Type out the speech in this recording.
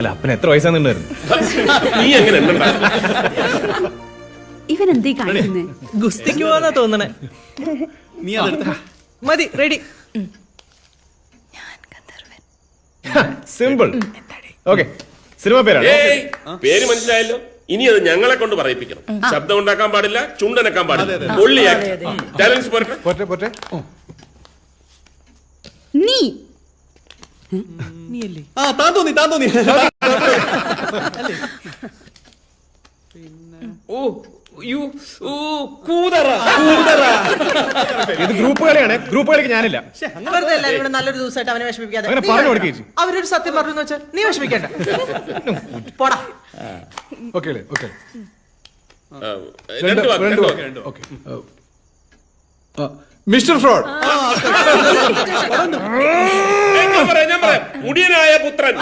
അല്ല അപ്പന് എത്ര വയസ്സാന്നുണ്ടായിരുന്നു? നീ എങ്ങനെ ഇവൻ എന്തീ കാണിക്കുന്നേ? ഗുസ്തിക്ക് പോവാന്നാ തോന്നണേ. നീ അതെടുത്ത മതി, റെഡി. സിമ്പിൾ. ഓക്കെ, സിനിമ പേരാണ്. പേര് മനസ്സിലായല്ലോ. ഇനി അത് ഞങ്ങളെ കൊണ്ട് പറയിപ്പിക്കണം. ശബ്ദം ഉണ്ടാക്കാൻ പാടില്ല, ചുണ്ടനക്കാൻ പാടില്ല. ഒള്ളി ടാലൻസ് പോരട്ടെ. പോട്ടെ പോട്ടെ. നീ നീയല്ലേ? താൻ തോന്നി ഇത് ഗ്രൂപ്പ് കളിയാണ്. ഗ്രൂപ്പ് കളിക്ക് ഞാനില്ല. വെറുതെ എല്ലാവരും കൂടെ നല്ലൊരു ദിവസമായിട്ട് അവനെ വിഷമിപ്പിക്കാതെ. അങ്ങനെ പറഞ്ഞു കൊടുക്കേ. അവരൊരു സത്യം പറഞ്ഞു വെച്ചാൽ നീ വിഷമിക്കണ്ട. പോടാ. ഓക്കെ ഓക്കെ രണ്ട് വാക്ക്. Okay mister fraud. ഞാൻ പറയാം. മുടിയനായ പുത്രൻ.